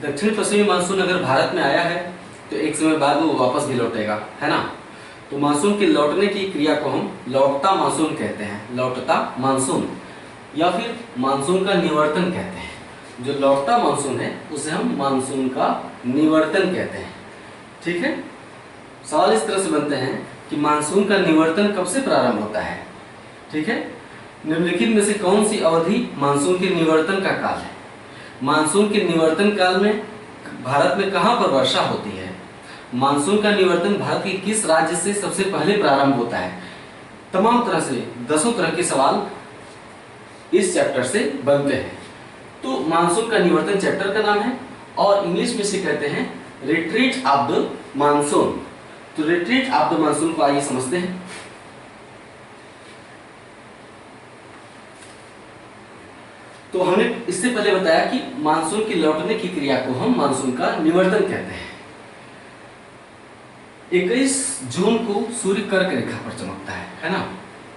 दक्षिण पश्चिमी मानसून अगर भारत में आया है तो एक समय बाद वो वापस भी लौटेगा, है ना। तो मानसून के लौटने की क्रिया को हम लौटता मानसून कहते हैं, लौटता मानसून, या फिर मानसून का निवर्तन कहते हैं। जो लौटता मानसून है उसे हम मानसून का निवर्तन कहते हैं। ठीक है, सवाल इस तरह से बनते हैं कि मानसून का निवर्तन कब से प्रारंभ होता है। ठीक है, निम्नलिखित में से कौन सी अवधि मानसून के निवर्तन का काल है। मानसून के निवर्तन काल में भारत में कहां पर वर्षा होती है। मानसून का निवर्तन भारत के किस राज्य से सबसे पहले प्रारंभ होता है। तमाम तरह से 10 तरह के सवाल इस चैप्टर से बनते हैं। तो मानसून का निवर्तन चैप्टर का नाम है और इंग्लिश में से कहते हैं रिट्रीट ऑफ द मानसून। तो रिट्रीट ऑफ द मानसून को आइए समझते हैं। तो हमने इससे पहले बताया कि मानसून के लौटने की क्रिया को हम मानसून का निवर्तन कहते हैं। 21 जून को सूर्य कर्क रेखा पर चमकता है ना।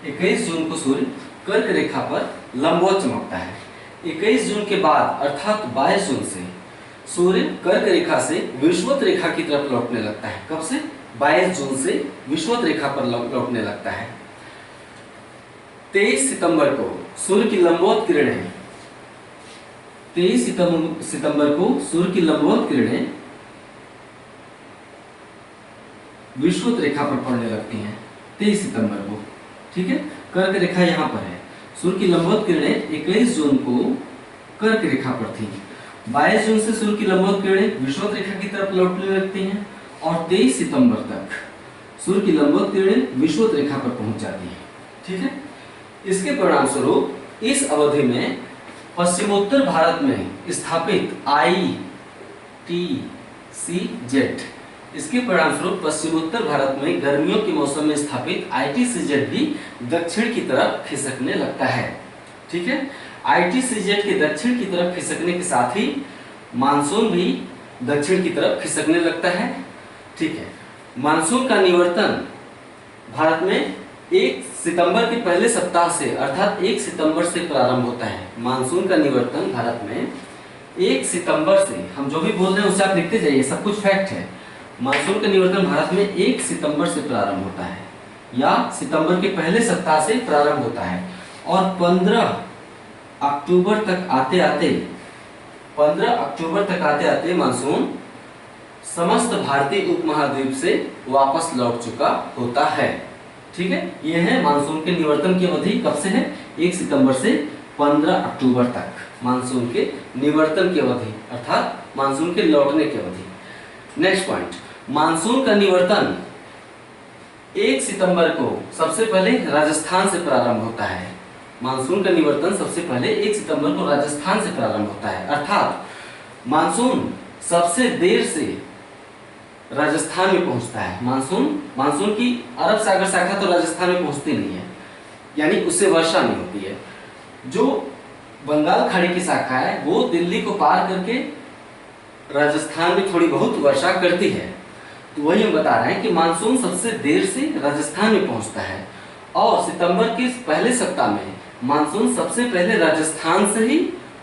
21 जून को सूर्य कर्क रेखा पर लंबवत चमकता है। 21 जून के बाद अर्थात 22 जून से सूर्य कर्क रेखा से विषुवत रेखा की तरफ लौटने लगता है। कब से? 22 जून से विषुवत रेखा पर लौटने लगता है। 23 सितंबर को सूर्य की लंबवत किरणें 23 सितंबर को सूर्य की लंबवत किरणें विषुवत रेखा पर पड़ने लगती हैं। 23 सितंबर को, ठीक है, कर्क रेखा यहाँ पर है। सूर्य की लंबवत किरणें 21 जून को कर्क रेखा पर थी। 22 जून से सूर्य की लंबवत किरणें विषुवत रेखा की तरफ लौटने लगती हैं और 23 सितंबर तक सूर्य की लंबवत किरणें विषुवत रेखा पर पहुंच जाती हैं। ठीक है, इसके परिणाम स्वरूप इस अवधि में पश्चिमोत्तर भारत में स्थापित ITCZ, इसके परिणाम स्वरूप पश्चिमोत्तर भारत में गर्मियों के मौसम में स्थापित ITCZ भी दक्षिण की तरफ खिसकने लगता है। ठीक है, ITCZ के दक्षिण की तरफ खिसकने के साथ ही मानसून भी दक्षिण की तरफ खिसकने लगता है। ठीक है, मानसून का निवर्तन भारत में 1 सितंबर के पहले सप्ताह से अर्थात 1 सितंबर से प्रारंभ होता है। मानसून का निवर्तन भारत में 1 सितंबर से, हम जो भी बोल रहे हैं उसे आप लिखते जाइए, सब कुछ फैक्ट है। मानसून का निवर्तन भारत में 1 सितंबर से प्रारंभ होता है या सितंबर के पहले सप्ताह से प्रारंभ होता है और 15 अक्टूबर तक आते आते मानसून समस्त भारतीय उपमहाद्वीप से वापस लौट चुका होता है। ठीक है, ये है मानसून के निवर्तन की अवधि। कब से है? 1 सितंबर से 15 अक्टूबर तक मानसून के निवर्तन की अवधि अर्थात मानसून के लौटने की अवधि। नेक्स्ट पॉइंट, मानसून का निवर्तन 1 सितंबर को सबसे पहले राजस्थान से प्रारंभ होता है। मानसून का निवर्तन सबसे पहले 1 सितंबर को राजस्थान से प्रारंभ होता है अर्थात मानसून सबसे देर से राजस्थान में पहुंचता है। मानसून की अरब सागर शाखा तो राजस्थान में पहुंचती नहीं है, यानी उससे वर्षा नहीं होती है। जो बंगाल खाड़ी की शाखा है वो दिल्ली को पार करके राजस्थान में थोड़ी बहुत वर्षा करती है। तो वही हम बता रहे हैं कि मानसून सबसे देर से राजस्थान में पहुंचता है और सितंबर के पहले सप्ताह में मानसून सबसे पहले राजस्थान से ही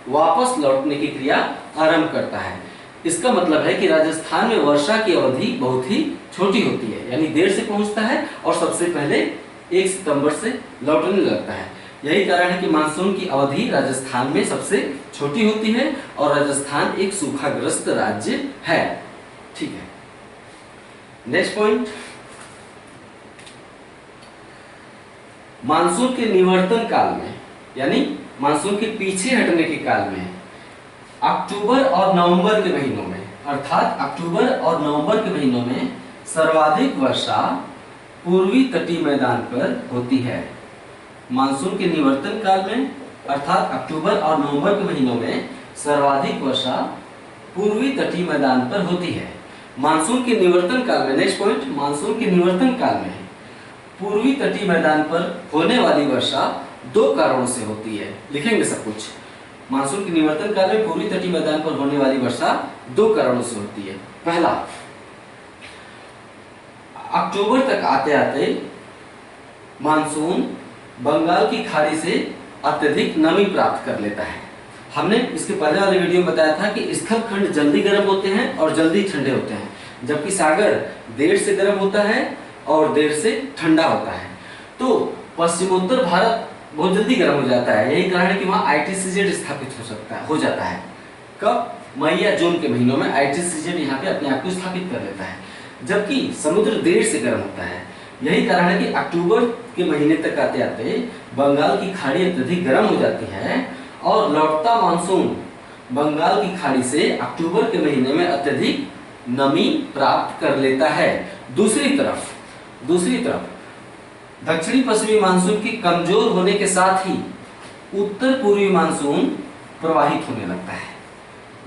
वापस लौटने की क्रिया आरंभ करता है। इसका मतलब है कि राजस्थान में वर्षा की अवधि बहुत ही छोटी होती है, यानी देर से पहुंचता है और सबसे पहले 1 सितंबर से लौटने लगता है। यही कारण है कि मानसून की अवधि राजस्थान में सबसे छोटी होती है और राजस्थान एक सूखाग्रस्त राज्य है। ठीक है, नेक्स्ट पॉइंट, मानसून के निवर्तन काल में यानी मानसून के पीछे हटने के काल में अक्टूबर और नवंबर के महीनों में अर्थात अक्टूबर और नवंबर के महीनों में सर्वाधिक वर्षा पूर्वी तटीय मैदान पर होती है। मानसून के निवर्तन काल में अर्थात अक्टूबर और नवंबर के महीनों में सर्वाधिक वर्षा पूर्वी तटीय मैदान पर होती है। मानसून के निवर्तन काल में, नेक्स्ट पॉइंट, मानसून के निवर्तन काल में पूर्वी तटीय मैदान पर होने वाली वर्षा 2 कारणों से होती है। लिखेंगे सब कुछ। मानसून के निवर्तन काल में पूर्वी तटीय मैदान पर होने वाली वर्षा 2 कारणों से होती है। पहला, अक्टूबर तक आते आते मानसून बंगाल की खाड़ी से अत्यधिक नमी प्राप्त कर लेता है। हमने इसके पहले वाले वीडियो में बताया था कि स्थल खंड जल्दी गर्म होते हैं और जल्दी ठंडे होते हैं, जबकि सागर देर से गर्म होता है और देर से ठंडा होता है। तो पश्चिमोत्तर भारत बहुत जल्दी गर्म हो जाता है, यही कारण है कि वहाँ ITCZ स्थापित हो जाता है। कब? मई या जून के महीनों में ITCZ यहाँ पे अपने आप को स्थापित कर लेता है, जबकि समुद्र देर से गर्म होता है। यही कारण है कि अक्टूबर के महीने तक आते आते बंगाल की खाड़ी अत्यधिक गर्म हो जाती है और लौटता मानसून बंगाल की खाड़ी से अक्टूबर के महीने में अत्यधिक नमी प्राप्त कर लेता है। दूसरी तरफ दक्षिणी पश्चिमी मानसून के कमजोर होने के साथ ही उत्तर पूर्वी मानसून प्रवाहित होने लगता है।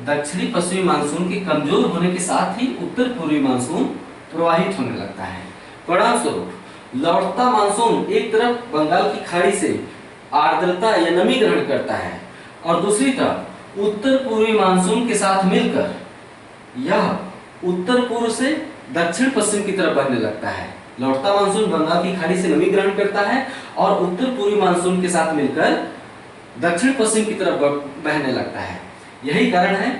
दक्षिणी पश्चिमी मानसून के कमजोर होने के साथ ही उत्तर पूर्वी मानसून प्रवाहित होने लगता है। परिणाम स्वरूप लौटता मानसून एक तरफ बंगाल की खाड़ी से आर्द्रता या नमी ग्रहण करता है और दूसरी तरफ उत्तर पूर्वी मानसून के साथ मिलकर यह उत्तर पूर्व से दक्षिण पश्चिम की तरफ बहने लगता है। लौटता मानसून बंगाल की खाड़ी से नमी ग्रहण करता है और उत्तर पूर्वी मानसून के साथ मिलकर दक्षिण पश्चिम की तरफ बहने लगता है। यही कारण है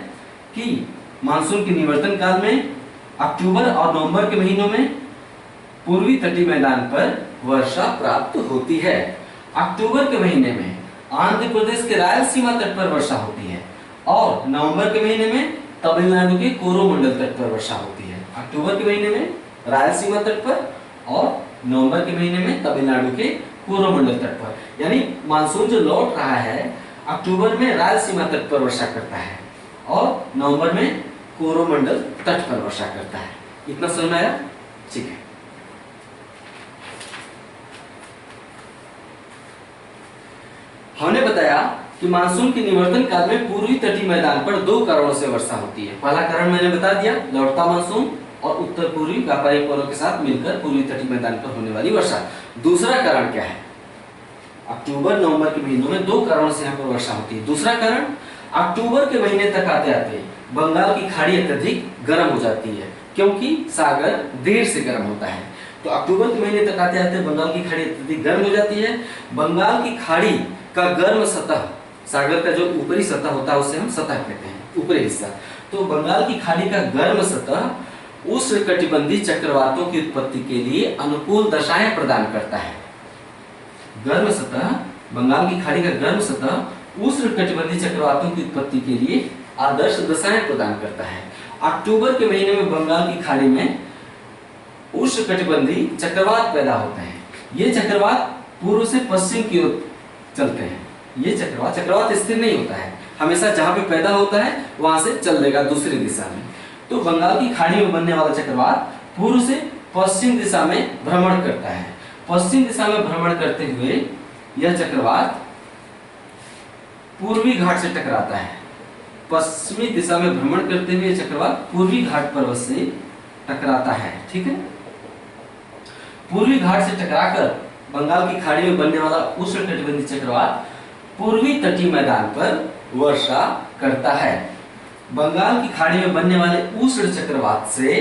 कि मानसून के निवर्तन काल में अक्टूबर और नवंबर के महीनों में पूर्वी तटीय मैदान पर वर्षा प्राप्त होती है। अक्टूबर के महीने में आंध्र प्रदेश के रायलसीमा तट पर वर्षा होती है और नवंबर के महीने में तमिलनाडु के कोरोमंडल तट पर वर्षा होती है। अक्टूबर के महीने में रायलसीमा तट पर और नवंबर के महीने में तमिलनाडु के कोरोमंडल तट पर। यानी मानसून जो लौट रहा है अक्टूबर में रायलसीमा तट पर वर्षा करता है और नवंबर में कोरोमंडल तट पर वर्षा करता है। इतना समझ में आया? ठीक है। हमने बताया कि मानसून के निवर्तन काल में पूर्वी तटीय मैदान पर दो कारणों से वर्षा होती है। पहला कारण मैंने बता दिया, लौटता मानसून और उत्तर पूर्वी व्यापारिक पवनों के साथ मिलकर पूर्वी तटीय मैदान पर होने वाली वर्षा। दूसरा कारण क्या है? अक्टूबर नवंबर के महीनों में दो कारणों से यहाँ पर वर्षा होती है। दूसरा कारण, अक्टूबर के महीने तक आते आते बंगाल की खाड़ी अत्यधिक गर्म हो जाती है, क्योंकि सागर देर से गर्म होता है। तो अक्टूबर के महीने तक आते आते बंगाल की खाड़ी अत्यधिक गर्म हो जाती है। बंगाल की खाड़ी का गर्म सतह, सागर का जो ऊपरी सतह होता है उसे हम सतह कहते हैं, ऊपरी हिस्सा। तो बंगाल की खाड़ी का गर्म सतह उष्णकटिबंधीय चक्रवातों की उत्पत्ति के लिए अनुकूल दशाएं प्रदान करता है। गर्म सतह, बंगाल की खाड़ी का गर्म सतह उष्णकटिबंधीय चक्रवातों की उत्पत्ति के लिए आदर्श दशाएं प्रदान करता है। अक्टूबर के महीने में बंगाल की खाड़ी में उष्णकटिबंधीय चक्रवात पैदा होते हैं। ये चक्रवात पूर्व से पश्चिम की ओर चलते हैं। ये चक्रवात स्थिर नहीं होता है, हमेशा जहां पे पैदा होता है वहां से चल देगा दूसरी दिशा में। तो बंगाल की खाड़ी में बनने वाला चक्रवात पूर्व से पश्चिम दिशा में भ्रमण करता है। पश्चिम दिशा में भ्रमण करते हुए यह चक्रवात पूर्वी घाट से टकराता है। पश्चिमी दिशा में भ्रमण करते हुए चक्रवात पूर्वी घाट पर्वत से टकराता है। ठीक है, पूर्वी घाट से टकराकर बंगाल की खाड़ी में बनने वाला उष्णकटिबंधीय चक्रवात पूर्वी तटीय मैदान पर वर्षा करता है। बंगाल की खाड़ी में बनने वाले उष्ण चक्रवात से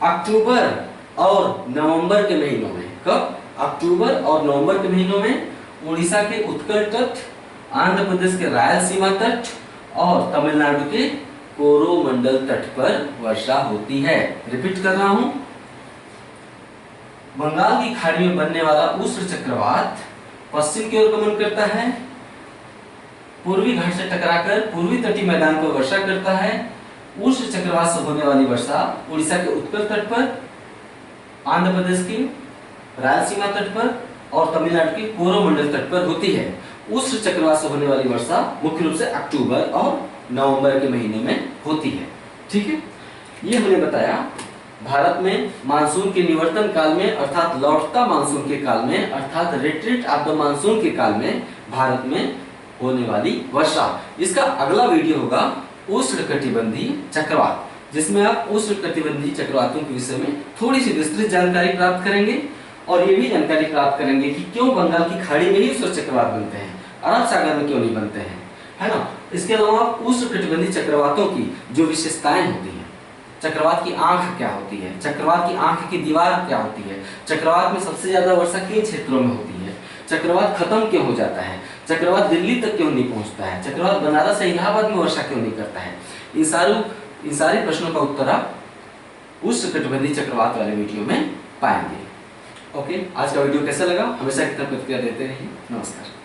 अक्टूबर और नवंबर के महीनों में, कब? अक्टूबर और नवंबर के महीनों में उड़ीसा के उत्कल तट, आंध्र प्रदेश के रायलसीमा तट और तमिलनाडु के कोरोमंडल तट पर वर्षा होती है। रिपीट कर रहा हूं, बंगाल की खाड़ी में बनने वाला उष्ण चक्रवात पश्चिम की ओर गमन करता है, पूर्वी घाट से टकराकर पूर्वी तटीय मैदान पर वर्षा करता है। उष्ण चक्रवात से होने वाली वर्षा उड़ीसा के उत्कल तट पर, आंध्र प्रदेश के रायलसीमा तट पर और तमिलनाडु के कोरोमंडल तट पर होती है। उष्ण चक्रवात से होने वाली वर्षा मुख्य रूप से अक्टूबर और नवंबर के महीने में होती है। ठीक है, ये हमने बताया भारत में मानसून के निवर्तन काल में अर्थात लौटता मानसून के काल में अर्थात रिट्रीट ऑफ द मानसून के काल में भारत में होने वाली वर्षा। इसका अगला वीडियो होगा उष्णकटिबंधीय चक्रवात, जिसमें आप उष्णकटिबंधीय चक्रवातों के विषय में थोड़ी सी विस्तृत जानकारी प्राप्त करेंगे और ये भी जानकारी प्राप्त करेंगे कि क्यों बंगाल की खाड़ी में ही उष्ण चक्रवात बनते हैं, अरब सागर में क्यों नहीं बनते हैं, है ना। इसके अलावा उष्णकटिबंधीय चक्रवातों की जो विशेषताएं होती हैं, चक्रवात की आंख क्या होती है, चक्रवात की आंख की दीवार क्या होती है, चक्रवात में सबसे ज्यादा वर्षा किन क्षेत्रों में होती है, चक्रवात खत्म क्यों हो जाता है, चक्रवात दिल्ली तक क्यों नहीं पहुंचता है, चक्रवात बनारस से इलाहाबाद में वर्षा क्यों नहीं करता है। इन सारे प्रश्नों का उत्तर आप उष्णकटिबंधीय चक्रवात वाले वीडियो में पाएंगे। ओके, आज का वीडियो कैसा लगा हमेशा की तरह प्रतिक्रिया देते रहिए। नमस्कार।